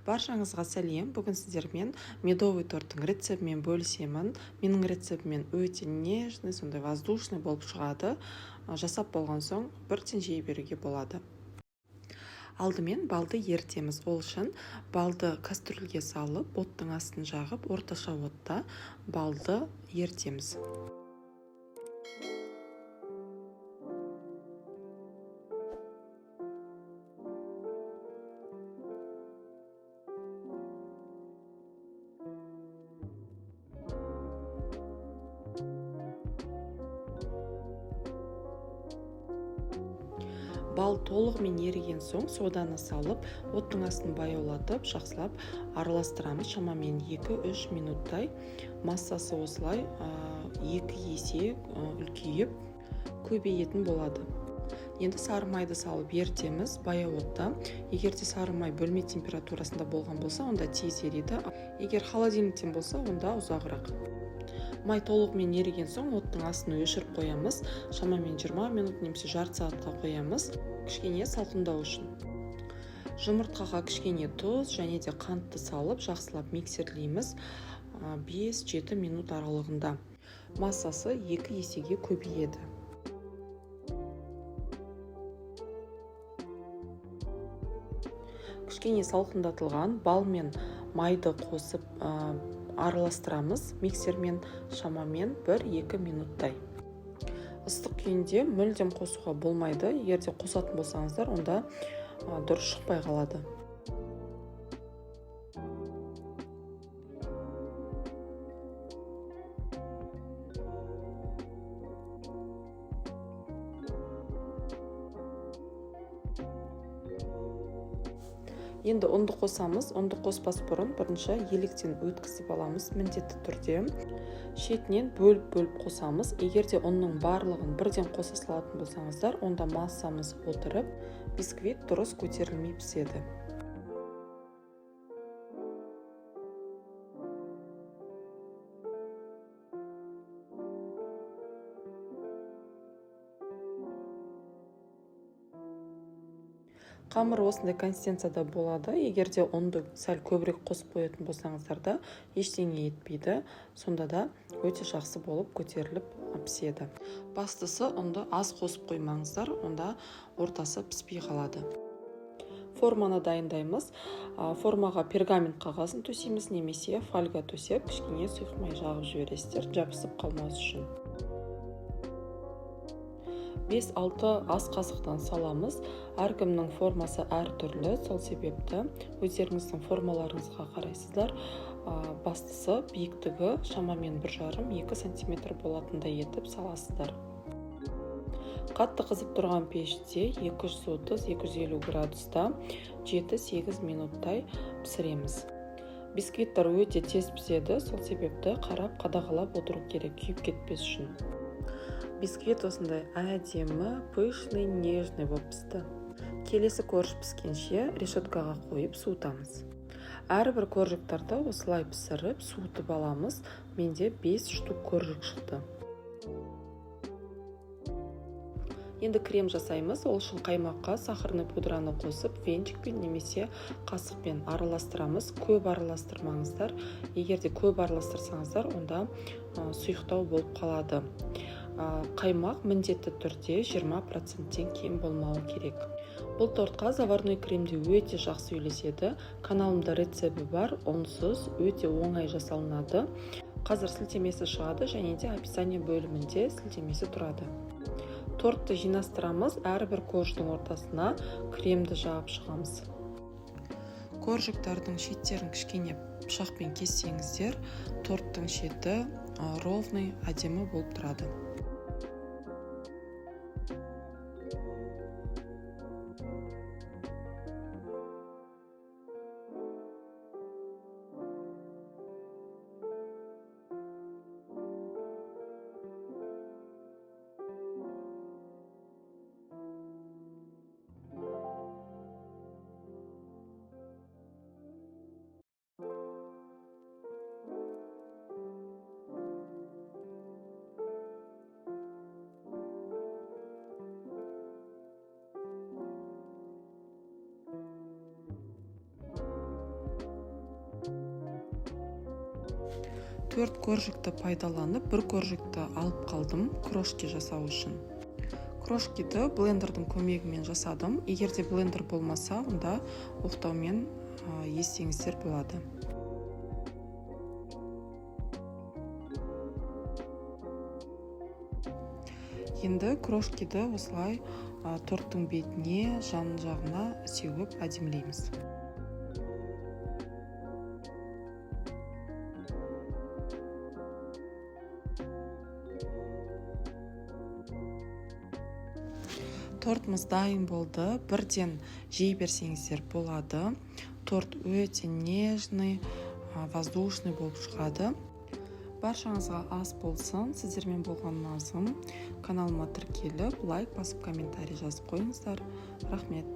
Баршаңызға сәлем. Бүгін сіздермен медовый торттың рецептімен бөлісемін. Менің рецептімен өте нежный, сондай воздушный болып шығады. Жасап болған соң бірден жей беруге болады. Алдымен балды ертеміз. Ол үшін балды кастрюльге салып, оттың астын жағып, орташа отта балды ертеміз. Бал толығымен еріген соң соданы салып, оттың астын баяулатып, жақсылап араластырамыз. Шамамен 2-3 минуттай массасы осылай 2 есе үлкейіп көбейетін болады. Енді сары майды салып ертеміз баяу отта. Егер де сары май бөлме температурасында болған болса, онда тез ериді. Егер холодильниктен болса, онда ұзағырақ. Май толығымен еріген соң оттың астын өшіріп қоямыз. Шамамен 20 минут немесе жарты сағатқа қоямыз, кішкене салқындау үшін. Жұмыртқаға кішкене тұз және де қантты салып, жақсылап миксерлейміз 5-7 минут аралығында. Массасы 2 есеге көбейеді. Кішкене салқындатылған бал мен майды қосып араластырамыз миксермен шамамен 1-2 минуттай. Ыстық күйінде мүлдем қосуға болмайды. Егер де қосатын болсаңыздар, онда дұрыс шықпай қалады. Енді ұнды қосамыз. Ұнды қоспас бұрын бірінші електен өткізіп аламыз міндетті түрде. Шетінен бөліп қосамыз. Егер де ұнның барлығын бірден қоса салатын болсаңыздар, онда массамыз отырып, бисквит дұрыс көтерілмей піседі. Қамыр осындай консистенцияда болады. Егер де ұнды сәл көбірек қосып қоятын болсаңыздар да ештеңе етпейді. Сонда да өте жақсы болып көтеріліп піседі. Бастысы ұнды аз қосып қоймаңыздар, онда ортасы піспей қалады. Форманы дайындаймыз. Формаға пергамент қағазын төсейміз, немесе фольга төсеп, кішкене сұйық май жағып жібересіздер, жабысып қалмас үшін. 5-6 ас қасықтан саламыз. Әркімнің формасы әртүрлі, сол себепті өздеріңіздің формаларыңызға қарайсыздар. Бастысы биіктігі шамамен 1,5-2 см болатындай етіп саласыздар. Қатты қызып тұрған пеште 230-250 градуста 7-8 минуттай пісіреміз. Бисквиттер өте тез піседі, сол себепті қарап қадағалап отыру керек, күйіп кетпес үшін. Бисквит осындай әдемі, пышный, нежный болып пісті. Келесі корж піскенше решеткаға қойып суытамыз. Әрбір коржықтарды осылай пісіріп, суытып аламыз. Менде 5 штук коржық шықты. Енді крем жасаймыз. Ол үшін қаймаққа сахарный пудраны қосып, венчикпен немесе қасықпен араластырамыз. Көп араластырмаңыздар. Егер де көп араластырсаңыздар, онда сұйықтау болып қалады. Қаймақ міндетті түрде 20%-тен кем болмауы керек. Бұл тортқа заварной кремде өте жақсы үйлеседі. Каналымда рецепті бар, онсыз өте оңай жасалынады. Қазір сілтемесі шығады және де описание бөлімінде сілтемесі тұрады. Тортты жинастырамыз, әрбір корждың ортасына кремді жағып шығамыз. Коржықтардың шеттерін кішкене пышақпен кессеңіздер, торттың шеті ровный, әдемі болып тұрады. 4 коржикті пайдаланып, бір коржикті алып қалдым крошки жасау үшін. Крошкиді блендердің көмегімен жасадым. Егерде блендер болмаса, онда оқтаумен естеңіздер болады. Енді крошкиді осылай торттың бетіне, жан жағына сеуіп әдемілейміз. Тортымыз дайын болды. Бірден жей берсеңіздер болады. Торт өте нежный, воздушный болып шығады. Баршаңызға ас болсын. Сіздермен болған назым. Каналыма тіркеліп, лайк басып, комментарий жазып қойыңыздар. Рахмет.